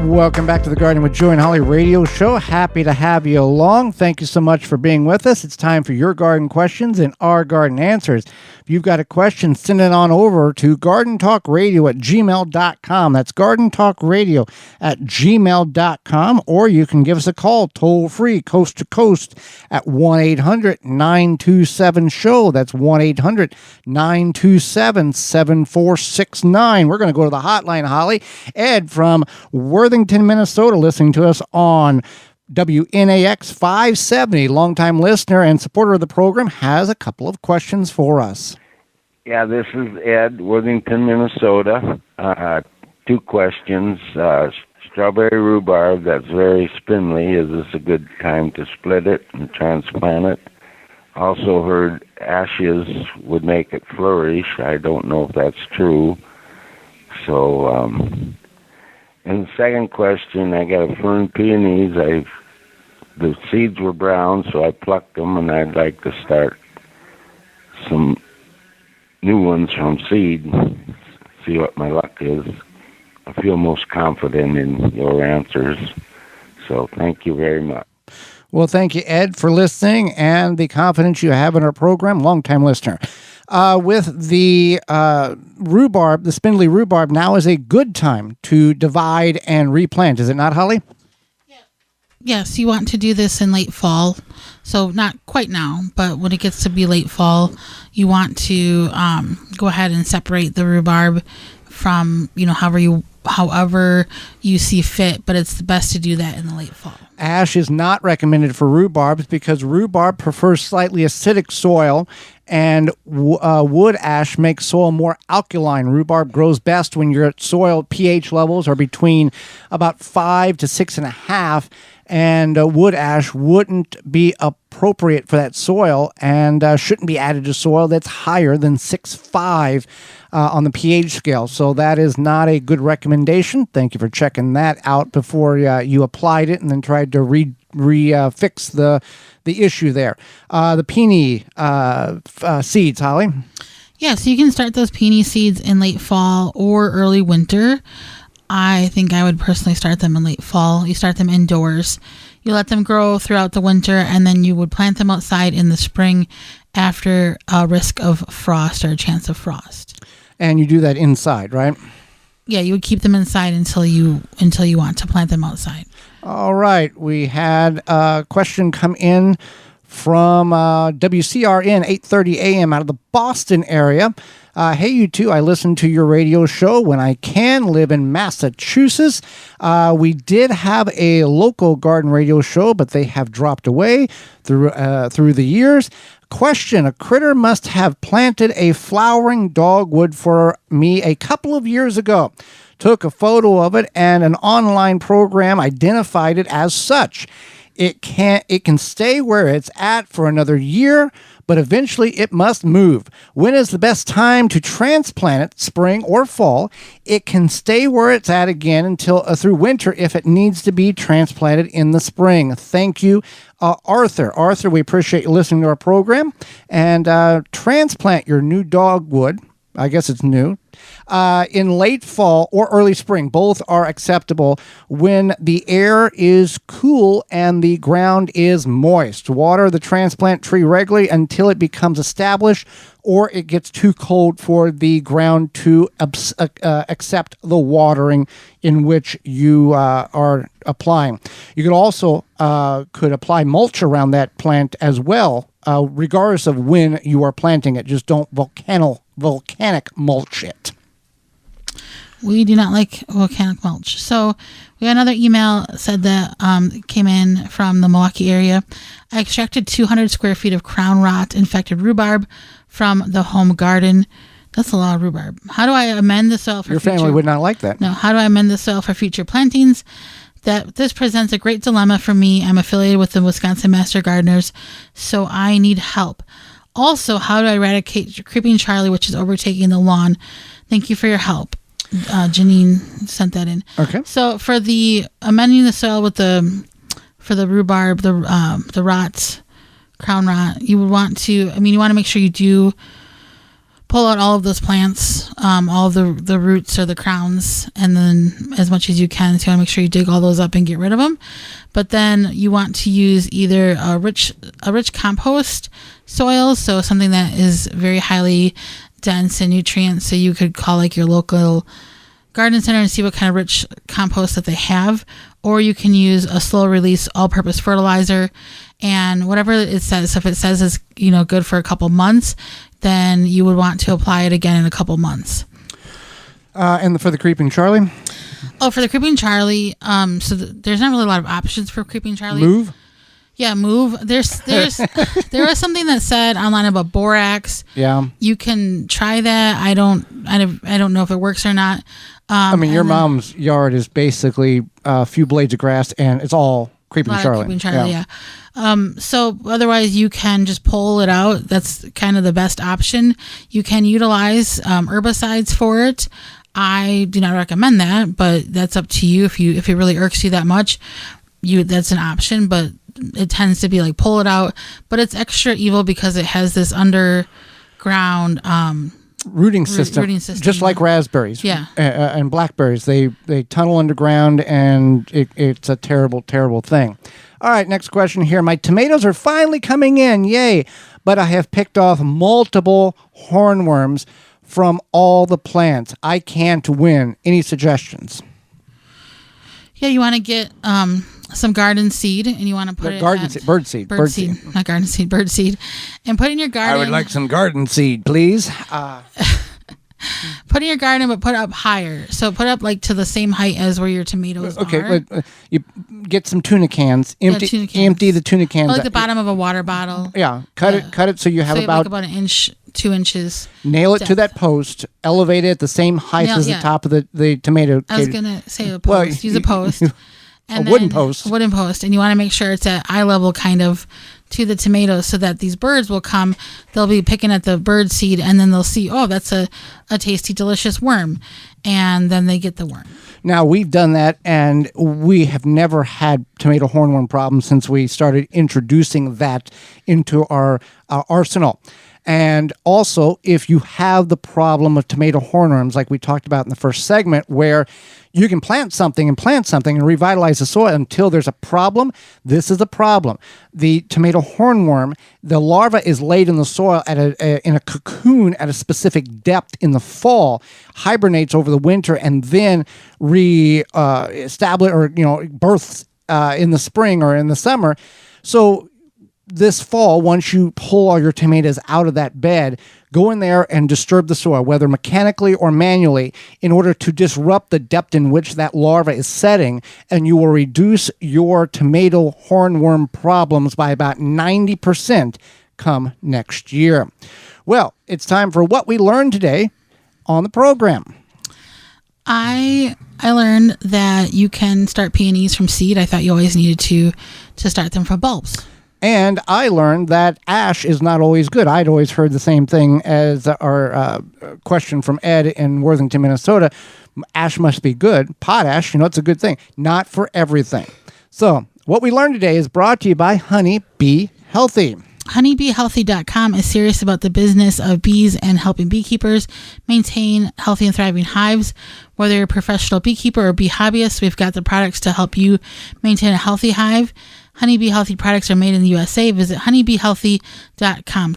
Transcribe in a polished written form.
Welcome back to the Garden with Joy and Holly radio show. Happy to have you along. Thank you so much for being with us. It's time for your garden questions and our garden answers. If you've got a question, send it on over to gardentalkradio@gmail.com. That's gardentalkradio@gmail.com. Or you can give us a call toll free, coast to coast, at 1-800-927-SHOW. That's 1-800-927-7469. We're going to go to the hotline, Holly. Ed from Worthington, Minnesota, listening to us on WNAX 570, longtime listener and supporter of the program, has a couple of questions for us. Yeah, this is Ed, Worthington, Minnesota. Two questions. Strawberry rhubarb, that's very spindly. Is this a good time to split it and transplant it? Also heard ashes would make it flourish. I don't know if that's true. So, and the second question, I got a fern peonies. The seeds were brown, so I plucked them, and I'd like to start some new ones from seed, see what my luck is. I feel most confident in your answers, so thank you very much. Well, thank you, Ed, for listening and the confidence you have in our program, longtime listener. With the rhubarb, the spindly rhubarb, now is a good time to divide and replant, is it not, Holly? Yes, you want to do this in late fall. So not quite now, but when it gets to be late fall, you want to go ahead and separate the rhubarb from, however you see fit, but it's the best to do that in the late fall. Ash is not recommended for rhubarbs because rhubarb prefers slightly acidic soil, and wood ash makes soil more alkaline. Rhubarb grows best when your soil pH levels are between about 5 to 6.5, and wood ash wouldn't be appropriate for that soil and shouldn't be added to soil that's higher than 6.5 on the pH scale. So that is not a good recommendation. Thank you for checking that out before you applied it and then tried to fix the issue there. The peony seeds, Holly? Yeah, so you can start those peony seeds in late fall or early winter. I think I would personally start them in late fall. You start them indoors. You let them grow throughout the winter, and then you would plant them outside in the spring after a risk of frost or a chance of frost. And you do that inside, right? Yeah, you would keep them inside until you want to plant them outside. All right. We had a question come in from WCRN 830 AM out of the Boston area. Hey, you two, I listen to your radio show when I can, live in Massachusetts. We did have a local garden radio show, but they have dropped away through the years. Question, a critter must have planted a flowering dogwood for me a couple of years ago. Took a photo of it, and an online program identified it as such. It can stay where it's at for another year, but eventually it must move. When is the best time to transplant it, spring or fall? It can stay where it's at again until through winter if it needs to be transplanted in the spring. Thank you, Arthur. Arthur, we appreciate you listening to our program. And transplant your new dogwood. I guess it's new. In late fall or early spring, both are acceptable when the air is cool and the ground is moist. Water the transplant tree regularly until it becomes established or it gets too cold for the ground to accept the watering in which you are applying. You could also could apply mulch around that plant as well, regardless of when you are planting it. Just don't volcanic mulch it. We do not like volcanic mulch. So we got another email said that came in from the Milwaukee area. I extracted 200 square feet of crown rot infected rhubarb from the home garden. That's a lot of rhubarb. How do I amend the soil for Your family would not like that. No. How do I amend the soil for future plantings? This presents a great dilemma for me. I'm affiliated with the Wisconsin Master Gardeners, so I need help. Also, how do I eradicate creeping Charlie, which is overtaking the lawn? Thank you for your help. Janine sent that in. Okay. So for the amending the soil with the rhubarb, the rots, crown rot, you would want to. You want to make sure you do pull out all of those plants, all of the roots or the crowns, and then as much as you can. So you want to make sure you dig all those up and get rid of them. But then you want to use either a rich compost soil, so something that is very highly dense in nutrients. So you could call like your local garden center and see what kind of rich compost that they have, or you can use a slow release all-purpose fertilizer, and whatever it says. So if it says it's good for a couple months, then you would want to apply it again in a couple months. And for the creeping Charlie? Oh, for the creeping Charlie, there's not really a lot of options for creeping Charlie. Move? Yeah, move. There was something that said online about borax. Yeah. You can try that. I don't know if it works or not. Your mom's yard is basically a few blades of grass, and it's all creeping Charlie. Creeping Charlie, yeah. So otherwise, you can just pull it out. That's kind of the best option. You can utilize herbicides for it. I do not recommend that, but that's up to you. If it really irks you that much, that's an option. But it tends to be like pull it out. But it's extra evil because it has this underground rooting system, just like raspberries, and blackberries. They tunnel underground, and it's a terrible, terrible thing. All right, next question here. My tomatoes are finally coming in, yay! But I have picked off multiple hornworms from all the plants. I can't win. Any suggestions? Yeah, you want to get some garden seed, and you want to put bird seed, not garden seed, bird seed, and put in your garden. I would like some garden seed, please. Put in your garden, but put up higher. So put up like to the same height as where your tomatoes are. Okay, but you get some tuna cans. Empty the tuna cans. Like the bottom of a water bottle. Yeah, cut it so you have about an inch, 2 inches. Nail it to that post. Elevate it at the same height as the top of the tomato. I was gonna say a post. Use a post. And a wooden post. And you want to make sure it's at eye level kind of to the tomatoes so that these birds will come. They'll be picking at the bird seed, and then they'll see, oh, that's a tasty, delicious worm. And then they get the worm. Now, we've done that, and we have never had tomato hornworm problems since we started introducing that into our arsenal. And also, if you have the problem of tomato hornworms, like we talked about in the first segment, where you can plant something and revitalize the soil until there's a problem, this is a problem. The tomato hornworm, the larva is laid in the soil in a cocoon at a specific depth in the fall, hibernates over the winter, and then establish or births in the spring or in the summer. So this fall, once you pull all your tomatoes out of that bed, go in there and disturb the soil, whether mechanically or manually, in order to disrupt the depth in which that larva is setting, and you will reduce your tomato hornworm problems by about 90% come next year. Well, it's time for what we learned today on the program. I learned that you can start peonies from seed. I thought you always needed to start them from bulbs. And I learned that ash is not always good. I'd always heard the same thing as our question from Ed in Worthington, Minnesota. Ash must be good. Potash, it's a good thing. Not for everything. So what we learned today is brought to you by Honey Bee Healthy. Honeybeehealthy.com is serious about the business of bees and helping beekeepers maintain healthy and thriving hives. Whether you're a professional beekeeper or bee hobbyist, we've got the products to help you maintain a healthy hive. Honeybee Healthy products are made in the USA. Visit honeybeehealthy.com.